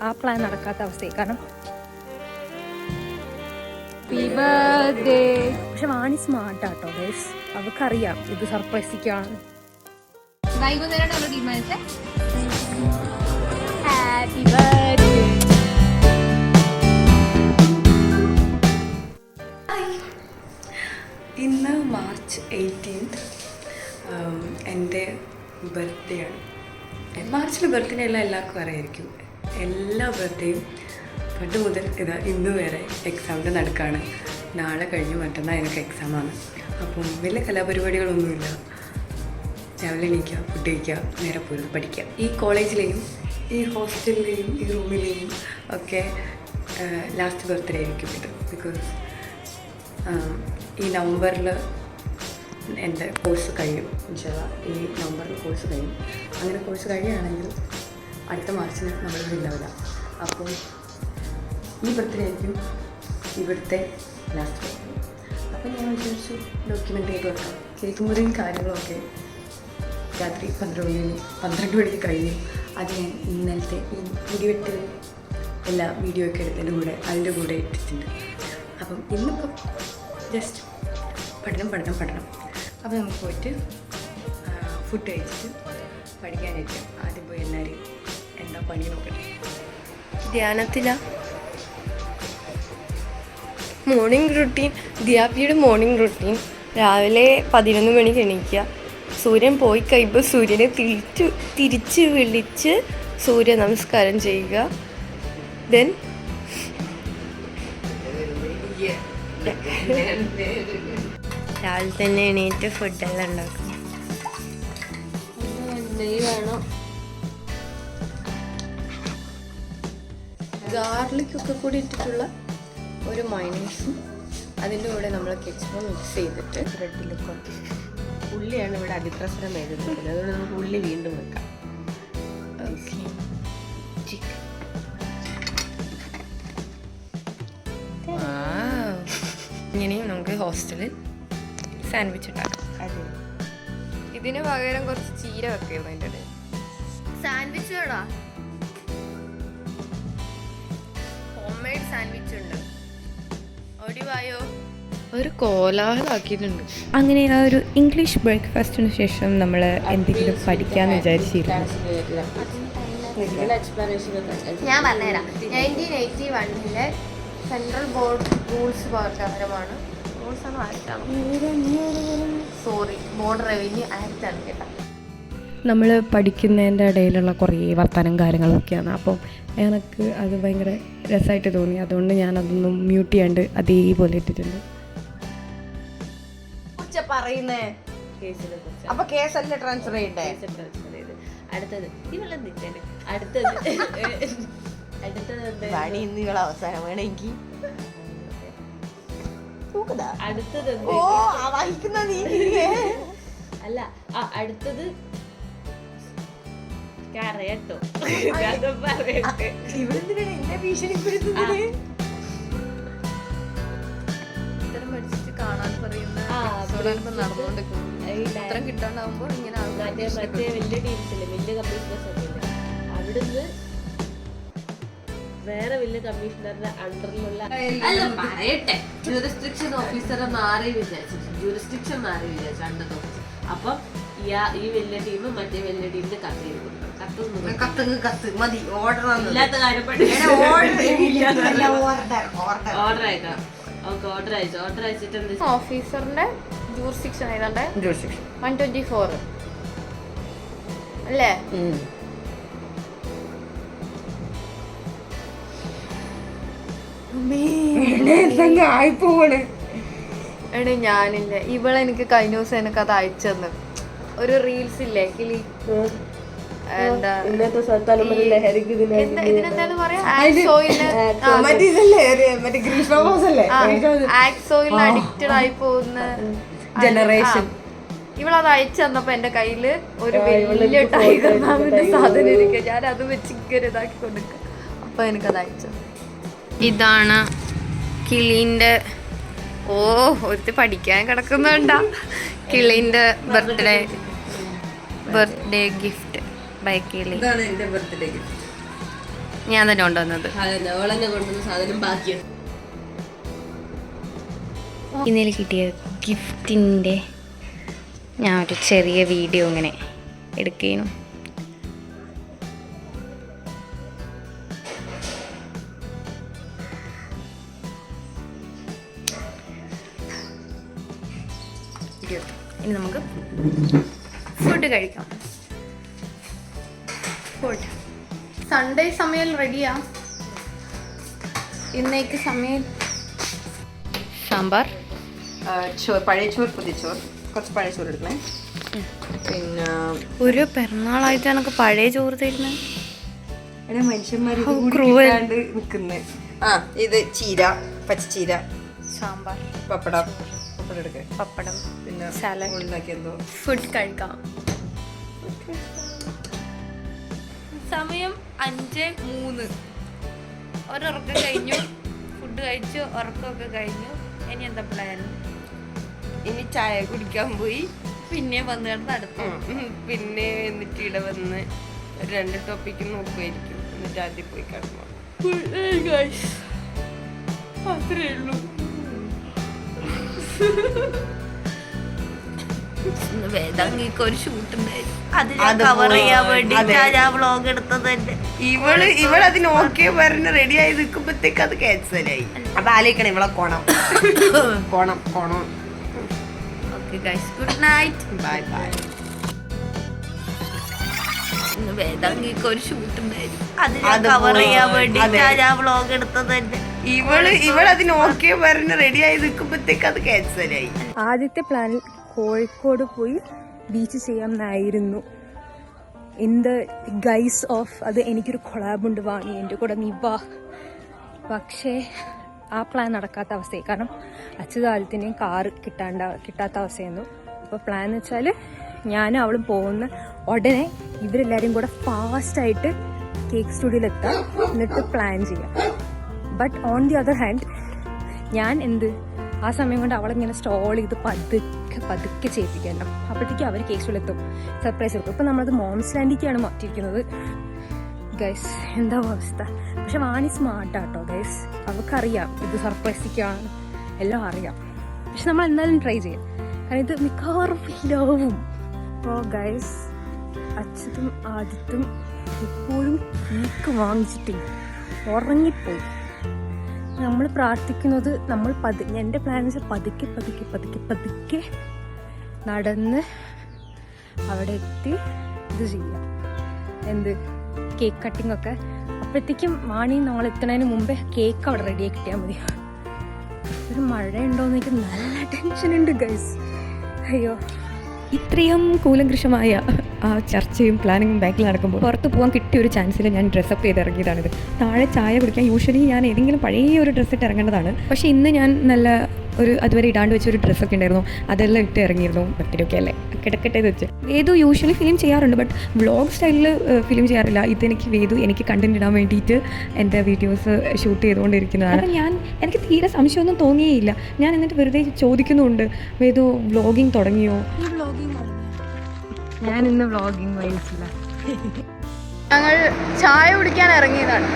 ആ പ്ലാൻ നടക്കാത്ത അവസ്ഥയായി. കാരണം പക്ഷെ വാണി സ്മാർട്ടാട്ടോ ഗൈസ്, അവൾക്കറിയാം ഇത് സർപ്രൈസിക്കാണ്. Happy birthday. ഇന്ന് മാർച്ച് 18 എൻ്റെ ബർത്ത്ഡേ ആണ്. മാർച്ചിൽ ബർത്ത്ഡേ എല്ലാവർക്കും അറിയായിരിക്കും. എല്ലാ ബർത്ത്ഡേയും പണ്ട് മുതൽ ഇന്ന് വരെ എക്സാമിൻ്റെ നടുക്കാണ്. നാളെ കഴിഞ്ഞ് മറ്റന്നാൾ എനിക്ക് എക്സാമാണ്. അപ്പം വലിയ കലാപരിപാടികളൊന്നുമില്ല. രാവിലെ എണീക്കുക, ഫുഡ് കഴിക്കുക, നേരെ പോയി പഠിക്കുക. ഈ കോളേജിലെയും ഈ ഹോസ്റ്റലിലെയും ഈ റൂമിലെയും ഒക്കെ ലാസ്റ്റ് ബർത്ത്ഡേ ആയിരിക്കും ഇത്. ബിക്കോസ് ഈ നവംബറിൽ എൻ്റെ കോഴ്സ് കഴിയും. ഈ നവംബറിൽ കോഴ്സ് കഴിയും. അങ്ങനെ കോഴ്സ് കഴിയുകയാണെങ്കിൽ അടുത്ത മാർച്ചിന് നമ്മളിവിടെ ഉണ്ടാവില്ല. അപ്പോൾ ഈ ബർത്ത്ഡേ ആയിരിക്കും ഇവിടുത്തെ ലാസ്റ്റ് ബർത്ത്ഡേ. അപ്പോൾ ഞാൻ വിചാരിച്ചു ഡോക്യുമെൻ്റ് ചെയ്ത് വെക്കാം. കേക്ക് മുറിയും കാര്യങ്ങളൊക്കെ രാത്രി 12 മണിക്ക് കഴിഞ്ഞു. അത് ഞാൻ ഇന്നലത്തെ ഈ മുടിവെട്ട് എല്ലാ വീഡിയോ ഒക്കെ എടുത്തതിൻ്റെ അതിൻ്റെ കൂടെ ഇട്ടിട്ടുണ്ട്. അപ്പം ഇന്നിപ്പം ജസ്റ്റ് പഠനം. അപ്പോൾ നമുക്ക് പോയിട്ട് ഫുഡ് കഴിച്ചിട്ട് പഠിക്കാനായിട്ട് ആദ്യം പോയി എല്ലാവരും എന്താ പണി നോക്കട്ടെ. ധ്യാനത്തിലാണ്. മോർണിംഗ് റുട്ടീൻ, ദിയാപ്പിയുടെ മോർണിംഗ് റുട്ടീൻ രാവിലെ 11 മണിക്ക് എണീക്കുക. സൂര്യൻ പോയി കഴിയുമ്പോൾ സൂര്യനെ തിരിച്ച് വിളിച്ച് സൂര്യ നമസ്കാരം ചെയ്യുക. ദെൻ രാവിലെ തന്നെ എണീറ്റ് ഫുഡെല്ലാം ഉണ്ടാക്കും. വേണം ഗാർലിക്കൊക്കെ കൂടി ഇട്ടിട്ടുള്ള ഒരു മയോണൈസും അതിൻ്റെ കൂടെ നമ്മൾ കെച്ചപ്പ് മിക്സ് ചെയ്തിട്ട് ബ്രെഡിൽ കുറച്ച് ഉള്ളിയാണ് ഇവിടെ അതിപ്രസരം വരുന്നത്. അതുകൊണ്ട് നമുക്ക് ഉള്ളി വീണ്ടും വെക്കാം. ഓക്കെ, ചിക്കൻ ഇങ്ങനെയും നമുക്ക് ഹോസ്റ്റലിൽ സാൻഡ്വിച്ച് ഉണ്ടാക്കാം. അതെ, ഇതിന് പകരം കുറച്ച് ചീര വെക്കണം അതിൻ്റെ ഇടയിൽ. സാൻഡ്വിച്ച് കേടാ, ഹോം മെയ്ഡ് സാൻഡ്വിച്ച് ഉണ്ട്. ഒടിവായോ ഒരു കോലാഹലമാക്കിയിട്ടുണ്ട്. അങ്ങനെ ആ ഒരു ഇംഗ്ലീഷ് ബ്രേക്ക്ഫാസ്റ്റിന് ശേഷം നമ്മൾ എന്തെങ്കിലും പഠിക്കാമെന്ന് വിചാരിച്ചിരുന്നു. ഞാൻ പറഞ്ഞുതരാം. 1981 സെൻട്രൽ ബോർഡ് റൂൾസ് പ്രകാരമാണ്. ബോർഡ് റവന്യൂ ആക്ട് ആണ് കേട്ടോ. നമ്മൾ പഠിക്കുന്നതിൻ്റെ ഇടയിലുള്ള കുറേ വർത്തമാനം കാര്യങ്ങളൊക്കെയാണ്. അപ്പം എനിക്ക് അത് ഭയങ്കര രസമായിട്ട് തോന്നി. അതുകൊണ്ട് ഞാനതൊന്നും മ്യൂട്ട് ചെയ്യാണ്ട് അതേപോലെ ഇട്ടിട്ടുണ്ട്. പറയുന്നേ അപ്പൊ കേസല്ലേ ട്രാൻസ്ഫർ ചെയ്യണ്ടേ? അടുത്തത് ഇന്ന് ഇവളെ അവസാനം വേണമെങ്കിൽ അല്ല അടുത്തത് കേട്ടോ. ഇവിടെന്തിനാണ് എന്നെ ഭീഷണിപ്പെടുത്തുന്നത്? കാണാൻ പറയുന്ന ഉത്തരം കിട്ടാണ്ടാവുമ്പോ ഇങ്ങനെ മറ്റേ വലിയ ടീംസില്ലേ, വലിയ കമ്മീഷണേഴ്സ് ഒക്കെ ഇല്ല, അവിടുന്ന് വേറെ വലിയ കമ്മീഷണറുടെ അണ്ടറിലുള്ള പറയട്ടെ ജൂറിസ്ഡിക്ഷൻ ഓഫീസറെ മാറി വിചാരിച്ചു അണ്ടർ ഓഫീസർ. അപ്പം ഈ വലിയ ടീം മറ്റേ വലിയ ടീമിന് കത്ത് ചെയ്ത് കൊടുക്കണം. കത്ത് മതി, ഓർഡർ ഇല്ലാത്ത കാര്യം ഓർഡർ ആയിട്ടാ. ഓർഡർ അയച്ചിട്ടുണ്ട്. ഓഫീസറിന്റെ ജൂറിസ്ഡിക്ഷൻ ആയതുകൊണ്ട് 124 അല്ലേ? എടേ ഞാനില്ലേ, ഇവളെനിക്ക് കഴിഞ്ഞ ദിവസം എനിക്ക് അത് അയച്ചു തന്നു. ഒരു റീൽസ് ഇല്ലേ കിളി, എന്താ ഇതിനെന്താന്ന് പറയാ, ആക്സോയിൽ അഡിക്റ്റഡ് ആയി പോകുന്ന ജനറേഷൻ. ഇവളത് അയച്ചു തന്നപ്പോ എന്റെ കയ്യില് ഒരു വലിയ ടൈഗർ മാമിന്റെ സാധനം ഇരിക്കുക. ഞാൻ അത് വെച്ച് ഇങ്ങനെ ഇതാക്കി കൊടുക്കുക. അപ്പൊ എനിക്കത് അയച്ചു. ഇതാണ് കിളീന്റെ, ഒരുത്തി പഠിക്കാൻ കിടക്കുന്നുണ്ടാ, കിളീന്റെ ബർത്ത്ഡേ ഗിഫ്റ്റ് ബൈ കിളി. ഇതാണ് എന്റെ ബർത്ത്ഡേ ഗിഫ്റ്റ്. ഞാൻ തന്നെ കൊണ്ടുവന്നത്. ഇന്നലെ കിട്ടിയ ഗിഫ്റ്റിൻ്റെ ഞാൻ ഒരു ചെറിയ വീഡിയോ ഇങ്ങനെ എടുക്കുന്നു. ഇനി നമുക്ക് ഫുഡ് കഴിക്കാം. ഫുഡ് സൺഡേ സമയം റെഡിയാ. ഇന്നേക്ക് സമയം സാമ്പാർ, പഴയ ചോറ്, പുതിയ ചോറ്, കുറച്ച് പഴയ ചോറ് എടുക്കണേ. പിന്നെ ഒരു പിറന്നാളായിട്ട് എനിക്ക് പഴയ ചോറ് തരുന്നത്. മനുഷ്യന്മാർ നിൽക്കുന്നത്. ഇത് ചീര, പച്ചച്ചീര, സാമ്പാർ, പപ്പടം പപ്പടം, പിന്നെ സാലഡ്. എന്തോ ഫുഡ് കഴിക്കാം. സമയം 5:03. ഒരുറക്കം കഴിഞ്ഞു, ഫുഡ് കഴിച്ചു, ഉറക്കമൊക്കെ കഴിഞ്ഞു. ഇനി എന്താ പ്ലാൻ? ഇനി ചായ കുടിക്കാൻ പോയി, പിന്നെ വന്ന് കിടന്ന് അടുത്ത് പിന്നെ എന്നിട്ട് ഇവിടെ വന്ന് 2 ടോപ്പിക്ക് നോക്കുമായിരിക്കും. എന്നിട്ട് ആദ്യം പോയി കിടന്നു. അത്രേ ഉള്ളൂ. വേദാംഗിക്ക് ഒരു ഷൂട്ട് ഉണ്ടായിരുന്നു, അത് കവർ ചെയ്യാൻ വേണ്ടിട്ടാ ഞാൻ വ്ളോഗ് എടുത്തത്. തന്നെ ഇവള് അതിന് ഓക്കെ പറഞ്ഞ് റെഡി ആയി നിൽക്കുമ്പോഴത്തേക്ക് അത് ക്യാൻസലായി. അപ്പൊ ആലോചിക്കണം ഇവളെ കോണം. Okay guys, good night, bye bye. വേദാംഗിക്ക് ഒരു ഷൂട്ട് ഉണ്ടായിരുന്നു, അത് കവർ ചെയ്യാൻ വേണ്ടിട്ടാ ഞാൻ വ്ളോഗ് എടുത്തത്. തന്നെ ഇവള് അതിന് ഓക്കെ പറഞ്ഞ് റെഡി ആയി നിൽക്കുമ്പോഴത്തേക്ക് അത് ക്യാൻസലായി. ആദ്യത്തെ പ്ലാനിൽ കോഴിക്കോട് പോയി ബീച്ച് ചെയ്യാമെന്നായിരുന്നു. ഇൻ ദ ഗൈസ് ഓഫ് അത് എനിക്കൊരു കൊളാബുണ്ട്, വാണി എൻ്റെ കൂടെ നീ വാ. പക്ഷേ ആ പ്ലാൻ നടക്കാത്ത അവസ്ഥയായി. കാരണം അച്യുതാലത്തിനെയും കാറ് കിട്ടാത്ത അവസ്ഥയായിരുന്നു. അപ്പോൾ പ്ലാൻ എന്ന് വെച്ചാൽ ഞാനും അവളും പോകുന്ന ഉടനെ ഇവരെല്ലാവരും കൂടെ ഫാസ്റ്റായിട്ട് കേക്ക് സ്റ്റുഡിയോയിലെത്താം, എന്നിട്ട് പ്ലാൻ ചെയ്യാം. But on the other hand ഞാൻ ആ സമയം കൊണ്ട് അവളിങ്ങനെ സ്റ്റോൾ ചെയ്ത് പതുക്കെ ചെയ്യിപ്പിക്കണം. അപ്പോഴത്തേക്കും അവർ കേക്ക് സ്റ്റുഡിയോയിലെത്തും, സർപ്രൈസ് കൊടുക്കും. ഇപ്പം നമ്മളത് മോംസ് ലാൻഡിലേക്കാണ് മാറ്റിയിരിക്കുന്നത് ഗൈസ്. എന്താ അവസ്ഥ? പക്ഷെ വാണി സ്മാർട്ടാട്ടോ ഗൈസ്, അവൾക്കറിയാം ഇത് സർപ്രൈസിക്കാണ്, എല്ലാം അറിയാം. പക്ഷെ നമ്മൾ എന്തായാലും ട്രൈ ചെയ്യാം, കാരണം ഇത് മിക്കവാറും ഫെയിലാവും. അപ്പോൾ ഗൈസ്, അച്ഛനും ആദ്യത്തും എപ്പോഴും കേക്ക് വാങ്ങിച്ചിട്ട് ഉറങ്ങിപ്പോയി. നമ്മൾ പ്രാർത്ഥിക്കുന്നത് എൻ്റെ പ്ലാൻ വെച്ചാൽ പതുക്കെ നടന്ന് അവിടെ എത്തി ഇത് ചെയ്യാം. കേക്ക് കട്ടിംഗ് ഒക്കെ. അപ്പോഴത്തേക്കും വാണി നമ്മൾ എത്തുന്നതിന് മുമ്പേ കേക്ക് അവിടെ റെഡിയായി കിട്ടിയാൽ മതി. ഒരു മഴയുണ്ടോയെന്ന് എനിക്ക് നല്ല ടെൻഷനുണ്ട് ഗൈസ്. അയ്യോ, ഇത്രയും കൂലങ്കൃഷമായ ആ ചർച്ചയും പ്ലാനിങ്ങും ബാക്കിൽ നടക്കുമ്പോൾ പുറത്ത് പോകാൻ കിട്ടിയ ഒരു ചാൻസിൽ ഞാൻ ഡ്രസ്സപ്പ് ചെയ്ത് ഇറങ്ങിയതാണിത്. താഴെ ചായ കുടിക്കാൻ യൂഷ്വലി ഞാൻ ഏതെങ്കിലും പഴയ ഒരു ഡ്രസ്സിട്ട് ഇറങ്ങേണ്ടതാണ്. പക്ഷേ ഇന്ന് ഞാൻ നല്ല അതുവരെ ഇടാണ്ട് വെച്ചൊരു ഡ്രസ്സൊക്കെ ഉണ്ടായിരുന്നു, അതെല്ലാം ഇട്ട് ഇറങ്ങിയിരുന്നു. ബർത്ത്ഡേയൊക്കെ അല്ലേ, കിടക്കട്ടെ വെച്ച്. വേദു യൂഷ്വലി ഫിലിം ചെയ്യാറുണ്ട്, ബട്ട് വ്ളോഗ് സ്റ്റൈലിൽ ഫിലിം ചെയ്യാറില്ല. വേദു എനിക്ക് കണ്ടന്റ് ഇടാൻ വേണ്ടിയിട്ട് എൻ്റെ വീഡിയോസ് ഷൂട്ട് ചെയ്തുകൊണ്ടിരിക്കുന്നതാണ്. എനിക്ക് തീരെ സംശയമൊന്നും തോന്നിയേയില്ല. ഞാൻ എന്നിട്ട് വെറുതെ ചോദിക്കുന്നുണ്ട്, വേദു വ്ളോഗിങ് തുടങ്ങിയോ? ഞാൻ ഇന്ന് വ്ളോഗിങ് വഹിച്ചില്ല. ഞങ്ങൾ ചായ കുടിക്കാൻ ഇറങ്ങിയതാണ്.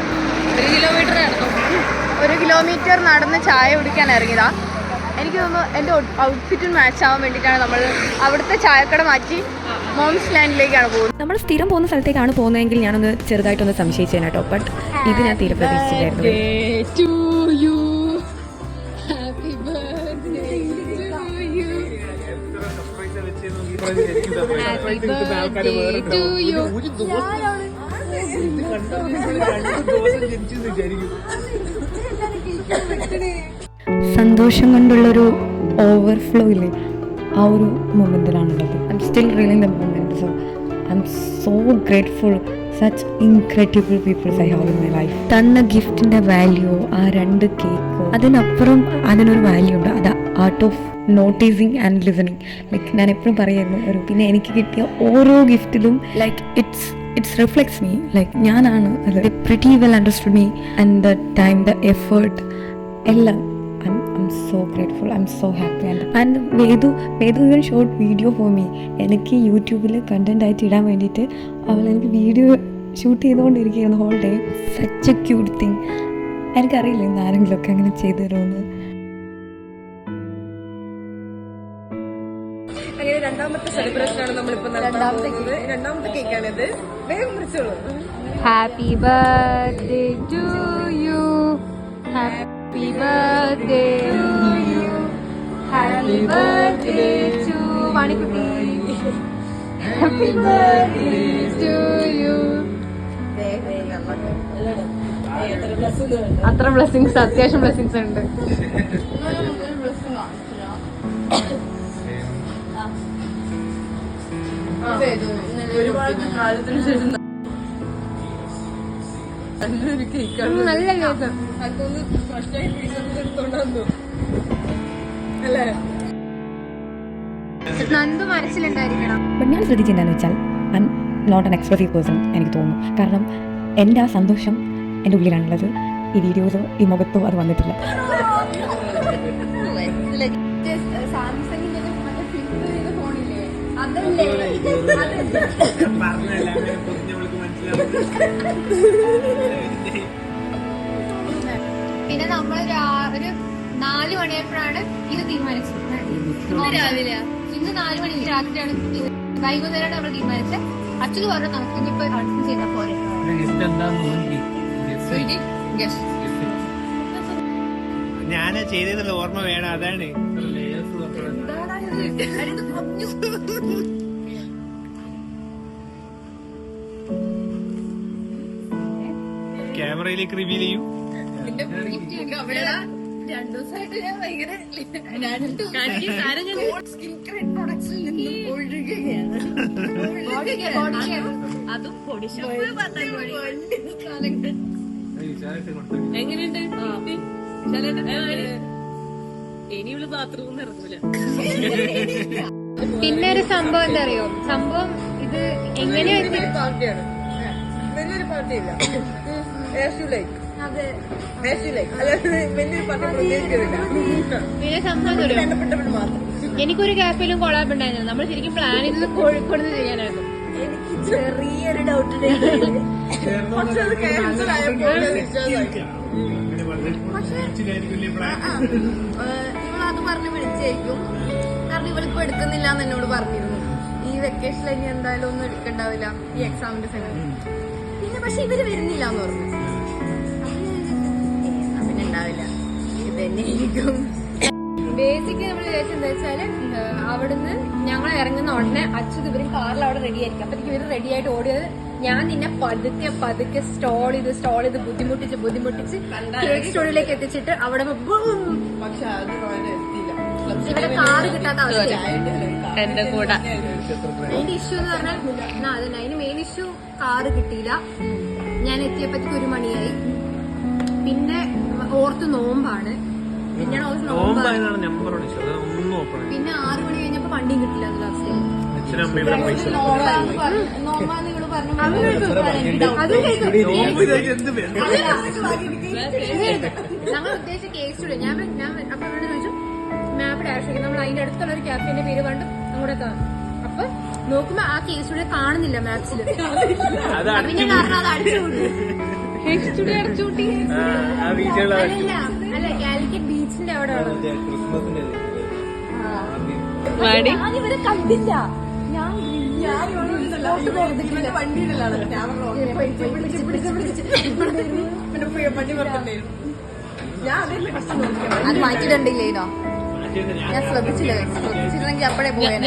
1 കിലോമീറ്റർ നടന്ന് ചായ കുടിക്കാൻ ഇറങ്ങിയതാ. എനിക്ക് തോന്നുന്നു എൻ്റെ ഔട്ട്ഫിറ്റിന് മാച്ച് ആവാൻ വേണ്ടിയിട്ടാണ് നമ്മൾ അവിടുത്തെ ചായക്കട മാറ്റി മോംസ് ലാൻഡിലേക്കാണ് പോകുന്നത്. നമ്മൾ സ്ഥിരം പോകുന്ന സ്ഥലത്തേക്കാണ് പോകുന്നതെങ്കിൽ ഞാനൊന്ന് ചെറുതായിട്ടൊന്ന് സംശയിച്ചേനെ കേട്ടോ. ബട്ട് ഇത് ഞാൻ തീരെ പ്രതീക്ഷിച്ചില്ലായിരുന്നു. സന്തോഷം കൊണ്ടുള്ളൊരു ഓവർഫ്ലോ ഇല്ലേ, ആ ഒരു മൊമെന്റിലാണുള്ളത്. I'm still reeling the moment. So I M so grateful. Such incredible peoples I have in my life. തന്ന ഗിഫ്റ്റിൻ്റെ വാല്യൂ, ആ 2 കേക്ക്, അതിനപ്പുറം അതിനൊരു വാല്യൂ ഉണ്ട്. അത് art of noticing and listening. Like ഞാൻ എപ്പോഴും പറയുമായിരുന്നു, പിന്നെ എനിക്ക് കിട്ടിയ ഓരോ ഗിഫ്റ്റിലും like it's reflects me. Like ഞാനാണ് അത്. Pretty well understood me and the time, the effort എല്ലാം. I'm so grateful. I'm so happy. And Vedu even showed video for me. എനിക്ക് യൂട്യൂബിൽ കണ്ടന്റ് ആയിട്ട് ഇടാൻ വേണ്ടിയിട്ട് അവൾ എനിക്ക് വീഡിയോ ഷൂട്ട് ചെയ്തുകൊണ്ടിരിക്കുകയായിരുന്നു whole day. Such a cute thing. എനിക്കറിയില്ല ഇന്ന് ആരെങ്കിലുമൊക്കെ അങ്ങനെ ചെയ്തു തരുമെന്ന്. അങ്ങനെ രണ്ടാമത്തെ സെലിബ്രേഷനാണ് നമ്മളിപ്പോൾ നടത്താൻ പോകുന്നത്. രണ്ടാമത്തെ കേക്കാണിത്. വേഗം മുറിച്ചോളൂ. Happy birthday to you, happy birthday to you, happy birthday to വാണിക്കുട്ടി, ഹാപ്പി ബർത്ത്ഡേ ടു യു. അത്ര ബ്ലെസ്സിങ്സ്, അത്യാവശ്യം ബ്ലെസ്സിങ്സ് ഉണ്ട്. ഒരുപാട് കാലത്തിന് ശേഷം നല്ലൊരു കേക്കാണ്. നല്ല കേക്ക്. അതൊന്ന് ഫ്രഷായി എടുത്തോണ്ടു അല്ലേ? നന്ദു മനസ്സിലുണ്ടായിരിക്കണം. ബട്ട് ഞാൻ ശ്രദ്ധിച്ചെന്താണെന്ന് വെച്ചാൽ I am not an expressive person എനിക്ക് തോന്നുന്നു. കാരണം എൻ്റെ ആ സന്തോഷം എൻ്റെ ഉള്ളിലാണുള്ളത്. ഈ വീഡിയോസോ ഈ മുഖത്തോ അത് വന്നിട്ടില്ല. പിന്നെ നമ്മൾ ഒരു 4 മണിയായപ്പോഴാണ് ഇത് തീരുമാനിച്ചത്. ഇന്ന് 4 മണിക്ക് രാത്രിയാണ് വൈകുന്നേരമാണ് നമ്മൾ തീരുമാനിച്ചത്. അച്ഛന് പറഞ്ഞു നമുക്ക് ഇനിയിപ്പോ അടുത്ത് ചെയ്താൽ പോരെ. ഞാൻ ചെയ്തതിനുള്ള ഓർമ്മ വേണം. അതാണ് ക്യാമറയിലേക്ക് റിവീൽ ചെയ്യൂ. 2 ദിവസമായിട്ട് ഞാൻ ഭയങ്കര സ്കിൻ കെയർ പ്രൊഡക്ട്സിൽ നിന്ന് ഒഴുകുകയാണ്. അതും പൊടി എങ്ങനെയുണ്ട്? ഇനിയുള്ള ബാത്റൂം ഇറങ്ങൂല. പിന്നെ ഒരു സംഭവം എന്താ അറിയോ? സംഭവം ഇത് എങ്ങനെയാ പാർട്ടിയാണ്, വലിയൊരു പാർട്ടിയില്ല. പിന്നെ സംഭവം എനിക്കൊരു കാഫേലും കൊളാബ് ഉണ്ടായിരുന്നു. നമ്മൾ ശരിക്കും പ്ലാൻ ചെയ്തത് കോഴിക്കോട് ചെയ്യാനായിരുന്നു. എനിക്ക് ചെറിയൊരു ഡൗട്ട് പക്ഷെ അത് ക്യാൻസൽ ആയപ്പോൾ ഇവളത് പറഞ്ഞ് വിളിച്ചേക്കും. കാരണം ഇവളിപ്പോ എടുക്കുന്നില്ല എന്ന് എന്നോട് പറഞ്ഞിരുന്നു. ഈ വെക്കേഷനിൽ ഇനി എന്തായാലും ഒന്നും എടുക്കണ്ടാവില്ല ഈ എക്സാമിന്റെ സമയത്ത്. പിന്നെ പക്ഷെ ഇവര് വരുന്നില്ല എന്ന് പറഞ്ഞു. പിന്നെ ഉണ്ടാവില്ല, ഇത് തന്നെ ആയിരിക്കും. ബേസിക് നമ്മൾ വിചാരിച്ചെന്താ വെച്ചാല് അവിടുന്ന് ഞങ്ങൾ ഇറങ്ങുന്ന ഉടനെ അച്ഛൻ ഇവരും കാറിൽ അവിടെ റെഡി ആയിരിക്കും. അപ്പത്തേക്ക് ഇവര് റെഡി ആയിട്ട് ഓടിയത് ഞാൻ നിന്നെ പതുക്കെ സ്റ്റോൾ ചെയ്ത് ബുദ്ധിമുട്ടിച്ച് കേക്ക് സ്റ്റോറിലേക്ക് എത്തിച്ചിട്ട് അവിടെ ഇവിടെ കാറ് കിട്ടാത്ത അവസ്ഥയാണ് എന്റെ കൂടെ. അതിന്റെ ഇഷ്യൂ എന്ന് പറഞ്ഞാൽ അതിന് മെയിൻ ഇഷ്യൂ കാറ് കിട്ടിയില്ല. ഞാൻ എത്തിയപ്പോഴത്തേക്ക് 1 മണിയായി. പിന്നെ ഓർത്ത് നോമ്പാണ്. പിന്നെ 6 മണി കഴിഞ്ഞപ്പോ വണ്ടിയും കിട്ടില്ല. അത് ലാസ്റ്റ് ഞങ്ങൾ ഉദ്ദേശിച്ച കേസ് സ്റ്റുഡിയോ. ഞാൻ അപ്പൊ അവരോട് ചോദിച്ചു മാപ്പ് ഡയറക്ഷൻ നമ്മൾ അതിന്റെ അടുത്തുള്ള ഒരു ക്യാഫിന്റെ പേര് കണ്ട് അങ്ങോട്ട് അപ്പൊ നോക്കുമ്പോ ആ കേസ് സ്റ്റുഡിയോ കാണുന്നില്ല മാപ്സില്. പിന്നെ കാരണം അത് അടിച്ചുകൂട്ടി അല്ല കാലിക്കറ്റ് ബീച്ചിന്റെ അവിടെ ഞാനിവരെ കണ്ടില്ല. അത് മാറ്റിട്ടുണ്ടെങ്കിലോ ഞാൻ ശ്രദ്ധിച്ചില്ലെങ്കിൽ അപ്പഴേ പോയാ.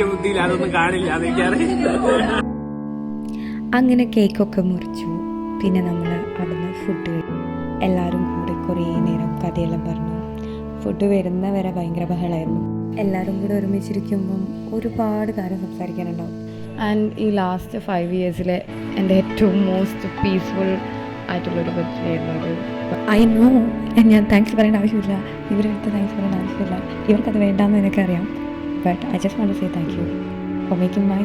ബുദ്ധിയിൽ അതൊന്നും കാണില്ല. അങ്ങനെ കേക്കൊക്കെ മുറിച്ചു. പിന്നെ നമ്മൾ അവിടുന്ന് ഫുഡ് എല്ലാവരും കൂടി കുറേ നേരം കഥയെല്ലാം പറഞ്ഞു. ഫുഡ് വരുന്ന വരെ ഭയങ്കര ബഹളമായിരുന്നു. എല്ലാവരും കൂടെ ഒരുമിച്ചിരിക്കുമ്പം ഒരുപാട് കാര്യം സംസാരിക്കാനുണ്ടാവും. ആൻഡ് ഈ ലാസ്റ്റ് 5 ഇയേഴ്സിലെ എൻ്റെ ഏറ്റവും മോസ്റ്റ് പീസ്ഫുൾ ആയിട്ടുള്ളൊരു ബർത്ത്ഡേ ആയിരുന്നു. ഐ നോ ഞാൻ താങ്ക്സ് പറയേണ്ട ആവശ്യമില്ല, ഇവരെടുത്ത് താങ്ക്സ് പറയേണ്ട ആവശ്യമില്ല. ഇവർക്കത് വേണ്ടാന്ന് എനിക്കറിയാം. But I just want to say thank you for making my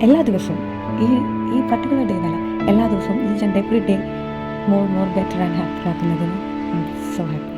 എല്ലാ ദിവസവും ഈ പർട്ടിക്കുലർ ഡേ എന്നല്ല, എല്ലാ ദിവസവും each and every day more better and happy ആക്കുന്നതിന് ഐ എം സോ ഹാപ്പി.